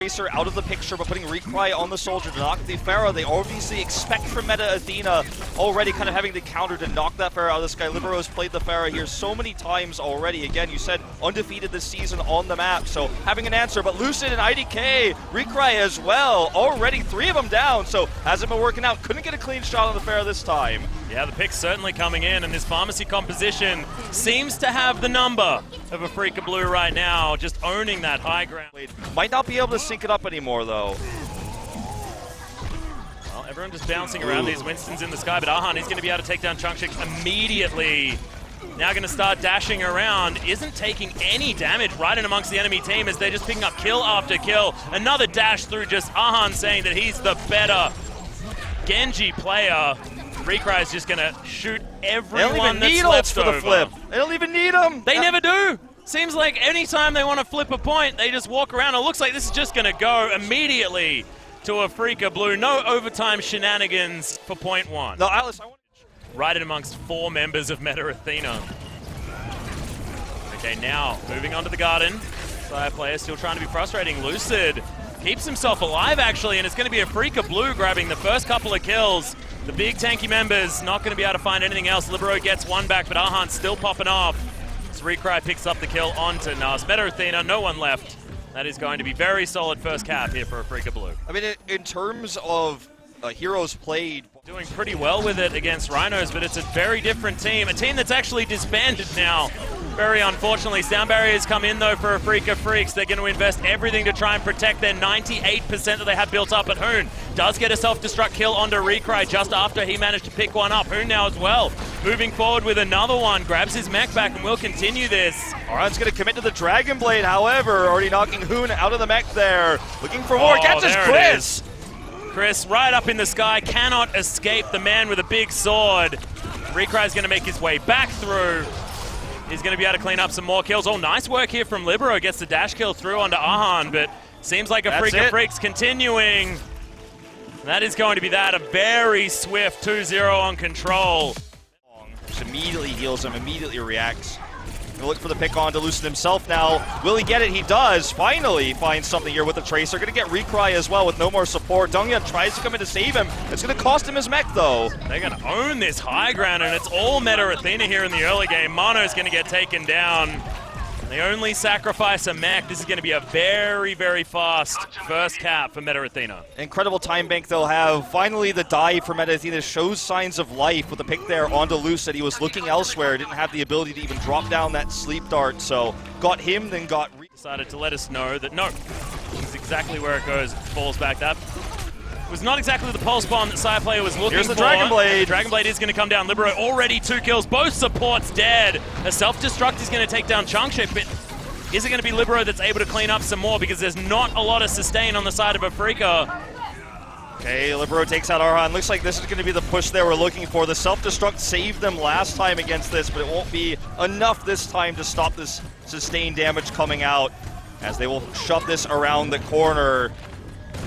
Tracer out of the picture, but putting Recry on the soldier to knock the Pharah. They obviously expect from meta Athena already kind of having the counter to knock that Pharah out of the sky. Libero has played the Pharah here so many times already. Again, you said undefeated this season on the map, so having an answer. But Lucid and IDK, Recry as well, already 3 of them down, so hasn't been working out. Couldn't get a clean shot on the Pharah this time. Yeah, the pick's certainly coming in, and this pharmacy composition seems to have the number of Afreeca Blue right now, just owning that high ground. Might not be able to sync it up anymore, though. Well, everyone just bouncing around these Winstons in the sky, but ArHaN is going to be able to take down ChangSik immediately. Now going to start dashing around, isn't taking any damage right in amongst the enemy team as they're just picking up kill after kill. Another dash through, just ArHaN saying that he's the better Genji player. Recry is just going to shoot everyone that's left over. The flip. They don't even need them. They never do. Seems like anytime they want to flip a point, they just walk around. It looks like this is just going to go immediately to Afreeca Blue. No overtime shenanigans for point 1. No, Alice, I want right in amongst 4 members of Meta Athena. Okay, now moving on to the garden. Sayaplayer still trying to be frustrating. Lucid keeps himself alive, actually, and it's going to be Afreeca Blue grabbing the first couple of kills. The big tanky members not going to be able to find anything else. Libero gets one back, but ArHaN still popping off. As Recry picks up the kill onto Nas. Meta Athena, no one left. That is going to be very solid first cap here for Afreeca Blue. I mean, in terms of heroes played, doing pretty well with it against Rhinos, but it's a very different team. A team that's actually disbanded now. Very unfortunately. Sound barriers come in though for Afreeca Freecs. They're going to invest everything to try and protect their 98% that they have built up at Hoon. Does get a self-destruct kill onto Recry just after he managed to pick one up. Hoon now as well. Moving forward with another one. Grabs his mech back and will continue this. ArHaN's going to commit to the Dragon Blade, however. Already knocking Hoon out of the mech there. Looking for more. Catches Kris. Kris right up in the sky. Cannot escape the man with a big sword. Recry's going to make his way back through. He's going to be able to clean up some more kills. Oh, nice work here from Libero. Gets the dash kill through onto ArHaN, but seems like Afreeca Freecs continuing. That is going to be that. A very swift 2-0 on control. Just immediately heals him, immediately reacts. Gonna look for the pick on to Lucid himself now. Will he get it? He does. Finally finds something here with the Tracer. Gonna get Recry as well with no more support. DongHyun tries to come in to save him. It's gonna cost him his mech though. They're gonna own this high ground, and it's all Meta Athena here in the early game. Mano's gonna get taken down. They only sacrifice a mech. This is going to be a very, very fast first cap for Meta Athena. Incredible time bank they'll have. Finally, the dive for Meta Athena shows signs of life with the pick there onto Lucid. He was looking elsewhere, didn't have the ability to even drop down that sleep dart, so got him, then got... Decided to let us know that, no, this is exactly where it goes. Falls back. That was not exactly the pulse bomb that Sayaplayer was looking for. Here's the Dragon Blade. Dragon Blade is going to come down. Libero already 2 kills. Both supports dead. A self-destruct is going to take down ChangSik, but is it going to be Libero that's able to clean up some more, because there's not a lot of sustain on the side of Afreeca. Okay, Libero takes out ArHaN. Looks like this is going to be the push they were looking for. The self-destruct saved them last time against this, but it won't be enough this time to stop this sustained damage coming out, as they will shove this around the corner.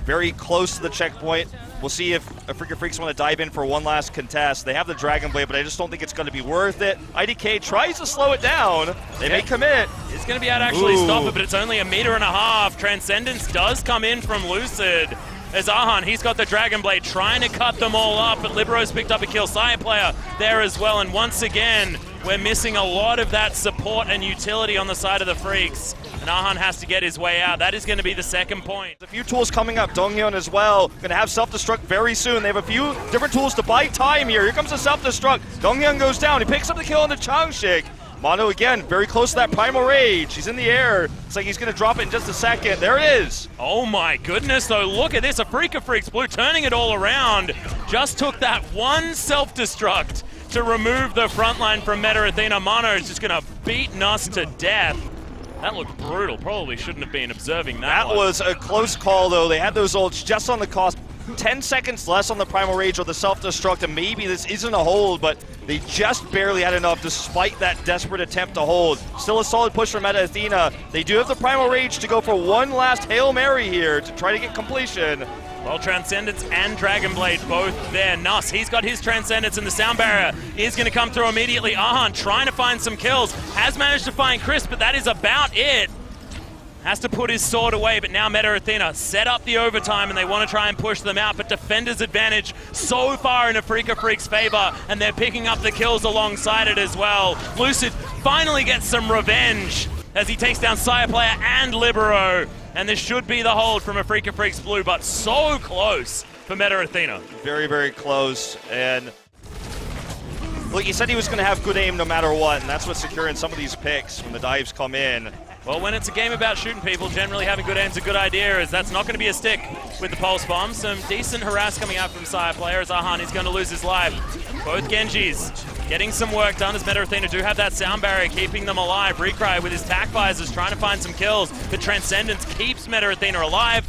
Very close to the checkpoint. We'll see if Afreeca Freecs want to dive in for one last contest. They have the Dragon Blade, but I just don't think it's going to be worth it. IDK tries to slow it down. They may commit. It's going to be able to actually stop it, but it's only 1.5 meters. Transcendence does come in from Lucid. As ArHaN, he's got the Dragon Blade trying to cut them all up, but Libero's picked up a kill. Sayaplayer there as well, and once again, we're missing a lot of that support and utility on the side of the Freecs. And ArHaN has to get his way out. That is going to be the second point. A few tools coming up. DongHyun as well. Going to have self-destruct very soon. They have a few different tools to buy time here. Here comes the self-destruct. DongHyun goes down. He picks up the kill on the ChangSik. Mano again, very close to that Primal Rage. He's in the air. It's like he's going to drop it in just a second. There it is. Oh my goodness, though. Look at this. Afreeca Freecs Blue turning it all around. Just took that one self-destruct to remove the front line from Meta Athena. Mano is just going to beat Nuss to death. That looked brutal. Probably shouldn't have been observing that. That was a close call, though. They had those ults just on the cost. 10 seconds less on the Primal Rage or the self-destruct, and maybe this isn't a hold, but they just barely had enough despite that desperate attempt to hold. Still a solid push from Meta Athena. They do have the Primal Rage to go for one last Hail Mary here to try to get completion. Well, Transcendence and Dragon Blade both there. Nuss, he's got his Transcendence, and the sound barrier is going to come through immediately. ArHaN trying to find some kills. Has managed to find Kris, but that is about it. has to put his sword away, but now Meta Athena set up the overtime and they want to try and push them out, but defender's advantage so far in Afreeca Freecs' favor, and they're picking up the kills alongside it as well. Lucid finally gets some revenge as he takes down Sayaplayer and Libero, and this should be the hold from Afreeca Freecs Blue, but so close for Meta Athena. Very, very close, and look, he said he was going to have good aim no matter what, and that's what's securing some of these picks when the dives come in. Well, when it's a game about shooting people, generally having good aim's a good idea, as that's not going to be a stick with the pulse bomb. Some decent harass coming out from Sayaplayer as ArHaN is going to lose his life. Both Genjis getting some work done as Meta Athena do have that sound barrier keeping them alive. Recry with his tac visors trying to find some kills, but Transcendence keeps Meta Athena alive.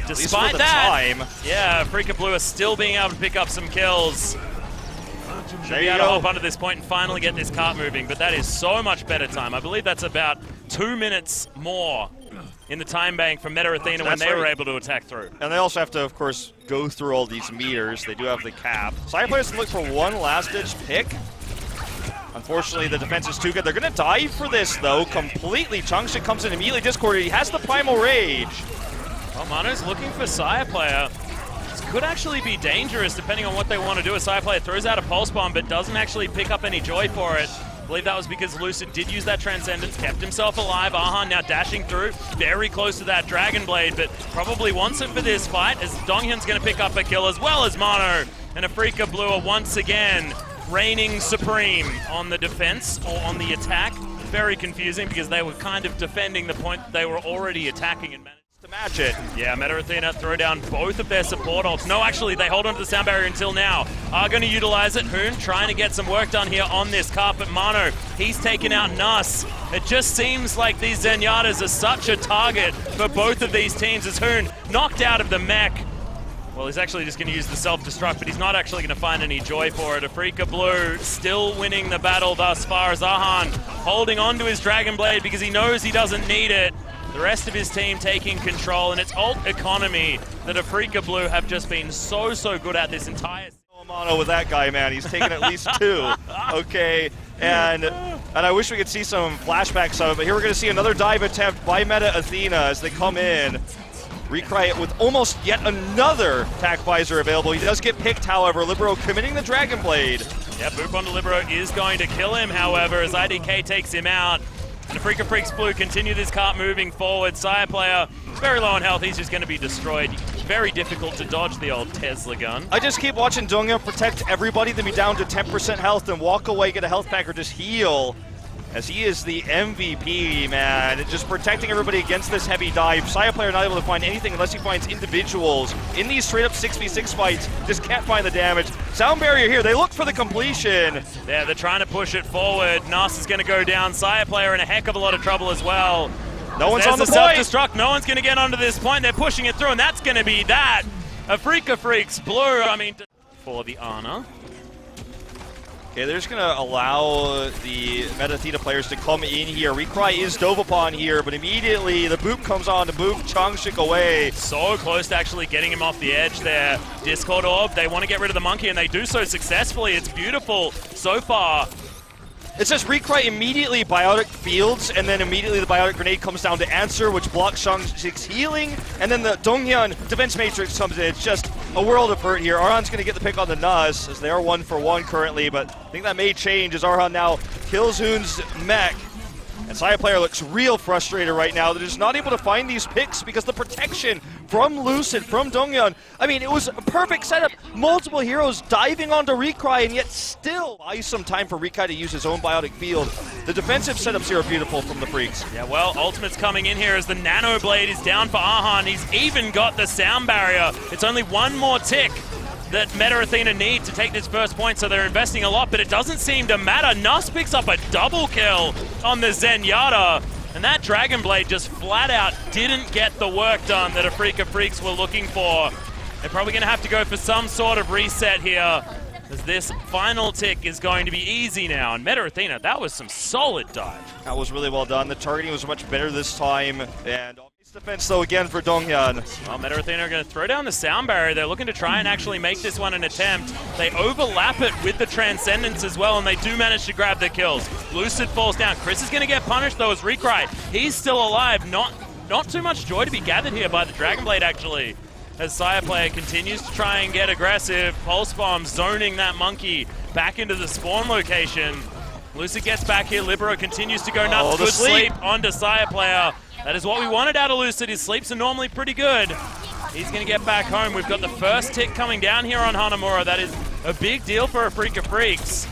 Despite that, yeah, Afreeca Blue are still being able to pick up some kills. Should be able to hop onto this point and finally get this cart moving, but that is so much better time. I believe that's about 2 minutes more in the time bank from Meta Athena when they were able to attack through. And they also have to, of course, go through all these meters. They do have the cap. Sayaplayers can look for one last-ditch pick. Unfortunately, the defense is too good. They're going to dive for this, though, completely. ChangSik comes in immediately discorded. He has the Primal Rage. Well, Mano's looking for Sayaplayer. This could actually be dangerous depending on what they want to do. A Sayaplayer throws out a Pulse Bomb, but doesn't actually pick up any joy for it. I believe that was because Lucid did use that Transcendence, kept himself alive. ArHaN now dashing through, very close to that Dragon Blade, but probably wants it for this fight, as DongHyun's going to pick up a kill, as well as Mano. And Afreeca Blue are once again reigning supreme on the defense, or on the attack. Very confusing, because they were kind of defending the point that they were already attacking and managed to match it. Yeah, Meta Athena throw down both of their support ults. No, actually, they hold onto the sound barrier until now. Are going to utilize it. Hoon trying to get some work done here on this cart, but Mano, he's taken out Nuss. It just seems like these Zenyatas are such a target for both of these teams, as Hoon knocked out of the mech. Well, he's actually just going to use the self-destruct, but he's not actually going to find any joy for it. Afreeca Blue still winning the battle thus far, as ArHaN holding on to his Dragon Blade because he knows he doesn't need it. The rest of his team taking control, and it's ult economy that Afreeca Blue have just been so good at this entire season. Mano with that guy, man. He's taken at least 2. Okay, and I wish we could see some flashbacks of it, but here we're going to see another dive attempt by Meta Athena as they come in. Recry with almost yet another tac visor available. He does get picked, however. Libero committing the Dragon Blade. Yeah, boop onto Libero is going to kill him, however, as IDK takes him out. And Afreeca Freecs Blue continue this cart moving forward. Sayaplayer, very low on health, he's just going to be destroyed. Very difficult to dodge the old Tesla gun. I just keep watching DongHyun protect everybody, then be down to 10% health, and walk away, get a health pack, or just heal. As he is the MVP, man. Just protecting everybody against this heavy dive. Sayaplayer not able to find anything unless he finds individuals. In these straight-up 6v6 fights, just can't find the damage. Sound barrier here, they look for the completion. Yeah, they're trying to push it forward. Nas is going to go down. Sayaplayer in a heck of a lot of trouble as well. No one's on the point. Self-destruct. No one's going to get onto this point. They're pushing it through, and that's going to be that. Afreeca Freecs Blue, I mean, for the Ana. Okay, they're just going to allow the Meta Athena players to come in here. Recry is dove upon here, but immediately the boop comes on to move ChangSik away. So close to actually getting him off the edge there. Discord Orb, they want to get rid of the monkey, and they do so successfully. It's beautiful so far. It says Recry immediately biotic fields, and then immediately the biotic grenade comes down to answer, which blocks ChangSik's healing, and then the DongHyun defense matrix comes in. It's just a world of hurt here. ArHaN's going to get the pick on the Nuz, as they are 1-for-1 currently, but I think that may change as ArHaN now kills Hoon's mech. And Sayaplayer looks real frustrated right now. They're just not able to find these picks because the protection from Lucid, from DongHyun, I mean, it was a perfect setup. Multiple heroes diving onto Recry, and yet still buys some time for Recry to use his own biotic field. The defensive setups here are beautiful from the Freaks. Yeah, well, Ultimate's coming in here as the Nano Blade is down for ArHaN. He's even got the sound barrier. It's only one more tick that Meta Athena need to take this first point, so they're investing a lot, but it doesn't seem to matter. Nuss picks up a double kill on the Zenyatta, and that Dragon Blade just flat out didn't get the work done that Afreeca Freecs were looking for. They're probably going to have to go for some sort of reset here, as this final tick is going to be easy now. And Meta Athena, that was some solid dive. That was really well done. The targeting was much better this time, and defense though again for DongHyun. Well, Meta Athena are going to throw down the sound barrier. They're looking to try and actually make this one an attempt. They overlap it with the Transcendence as well, and they do manage to grab their kills. Lucid falls down. Kris is going to get punished though as Recry. He's still alive, not not too much joy to be gathered here by the Dragon Blade, actually. As Sayaplayer continues to try and get aggressive, Pulse Bomb zoning that monkey back into the spawn location. Lucid gets back here, Libero continues to go nuts. Good sleep onto Sayaplayer. That is what we wanted out of Lucid. His sleeps are normally pretty good. He's going to get back home. We've got the first tick coming down here on Hanamura. That is a big deal for Afreeca Freecs.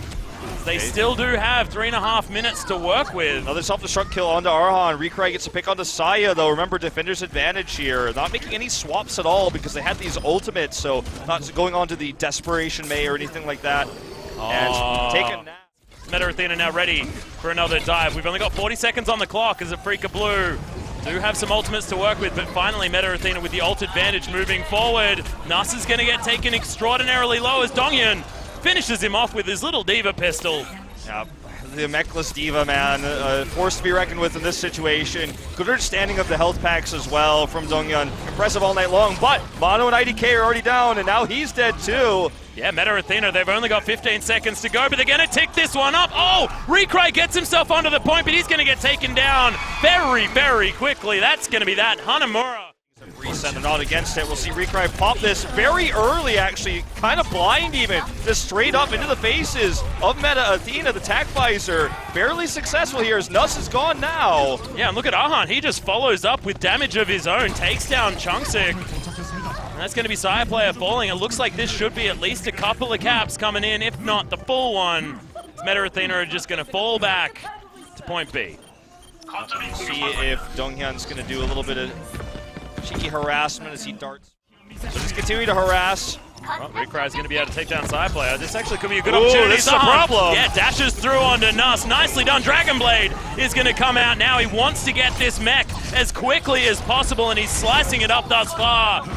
They still do have 3.5 minutes to work with. Another self-destruct kill onto ArHaN. Recry gets a pick onto Saya, though. Remember, defender's advantage here. Not making any swaps at all because they had these ultimates, so not going on to the Desperation May or anything like that. And take a nap. Meta Athena now ready for another dive. We've only got 40 seconds on the clock as Afreeca Blue do have some ultimates to work with, but finally Meta Athena with the ult advantage moving forward. Nas is going to get taken extraordinarily low as DongHyun finishes him off with his little Diva pistol. Yeah, the mechless Diva, man, forced to be reckoned with in this situation. Good understanding of the health packs as well from DongHyun. Impressive all night long, but Mano and IDK are already down, and now he's dead too. Yeah, Meta Athena, they've only got 15 seconds to go, but they're going to tick this one up. Oh, Recry gets himself onto the point, but he's going to get taken down very, very quickly. That's going to be that. Hanamura. Reset, they're not against it. We'll see Recry pop this very early, actually, kind of blind even, just straight up into the faces of Meta Athena, the tack visor. Barely successful here as Nuss is gone now. Yeah, and look at ArHaN. He just follows up with damage of his own, takes down ChangSik. And that's going to be Sayaplayer falling. It looks like this should be at least a couple of caps coming in, if not the full one. Meta Athena are just going to fall back to point B. See if DongHyun's going to do a little bit of cheeky harassment as he darts. So just continue to harass. Well, Recry is going to be able to take down Sayaplayer. This actually could be a good opportunity. This is a problem. Yeah, dashes through onto Nuss. Nicely done. Dragon Blade is going to come out now. He wants to get this mech as quickly as possible, and he's slicing it up thus far.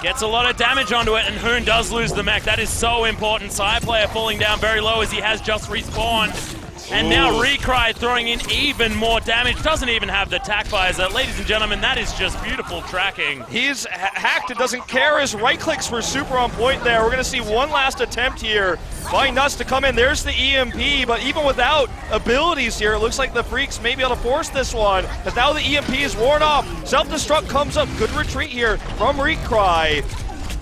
Gets a lot of damage onto it, and Hoon does lose the mech. That is so important. Sayaplayer falling down very low as he has just respawned. And now Recry throwing in even more damage. Doesn't even have the tack visor. Ladies and gentlemen, that is just beautiful tracking. He's hacked and doesn't care. His right clicks were super on point there. We're going to see one last attempt here by Nuss to come in. There's the EMP, but even without abilities here, it looks like the Freaks may be able to force this one. But now the EMP is worn off. Self-destruct comes up. Good retreat here from Recry.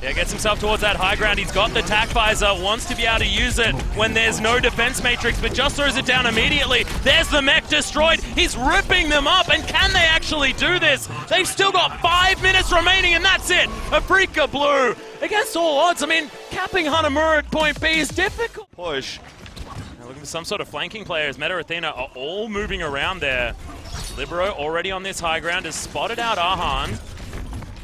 Yeah, gets himself towards that high ground. He's got the tack visor, wants to be able to use it when there's no defense matrix, but just throws it down immediately. There's the mech destroyed. He's ripping them up, and can they actually do this? They've still got 5 minutes remaining, and that's it. Afreeca Blue, against all odds. I mean, capping Hanamura at point B is difficult. Push. Now looking for some sort of flanking players. Meta Athena are all moving around there. Libero already on this high ground has spotted out ArHaN,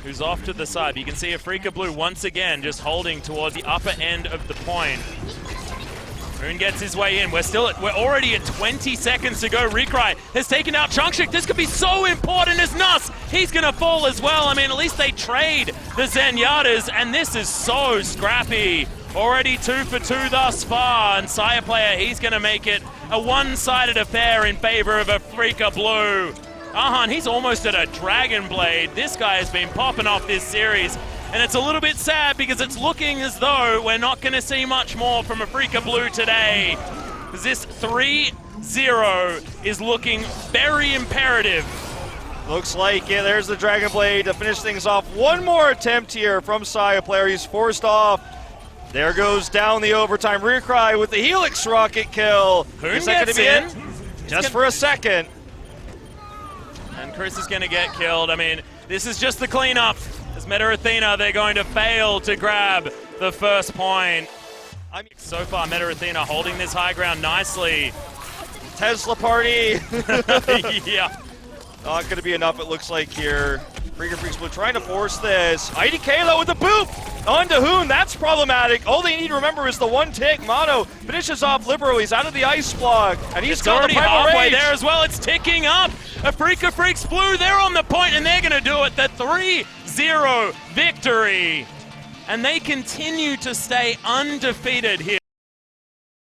who's off to the side. You can see Afreeca Blue once again just holding towards the upper end of the point. Hoon gets his way in. We're already at 20 seconds to go. Recry has taken out ChangSik. This could be so important as Nuss. He's gonna fall as well. I mean, at least they trade the Zenyatas, and this is so scrappy. Already 2 for 2 thus far, and Sayaplayer, he's gonna make it a one-sided affair in favor of Afreeca Blue. ArHaN, he's almost at a Dragon Blade. This guy has been popping off this series, and it's a little bit sad because it's looking as though we're not going to see much more from Afreeca Blue today. Because this 3-0 is looking very imperative. Looks like, yeah, there's the Dragon Blade to finish things off. One more attempt here from Sayaplayer. He's forced off. There goes down the overtime. Recry with the Helix rocket kill. Hoon gets in. Just for a second. And Kris is going to get killed. I mean, this is just the cleanup. As Meta Athena, they're going to fail to grab the first point. So far, Meta Athena holding this high ground nicely. Tesla party. Yeah. Not going to be enough, it looks like here. Afreeca Freecs Blue trying to force this. IDK though with the boop onto Hoon. That's problematic. All they need to remember is the one tick. Mano finishes off Libero. He's out of the ice block, and he's got already the halfway rage there as well. It's ticking up. Afreeca Freecs Blue, they're on the point, and they're going to do it. The 3-0 victory. And they continue to stay undefeated here.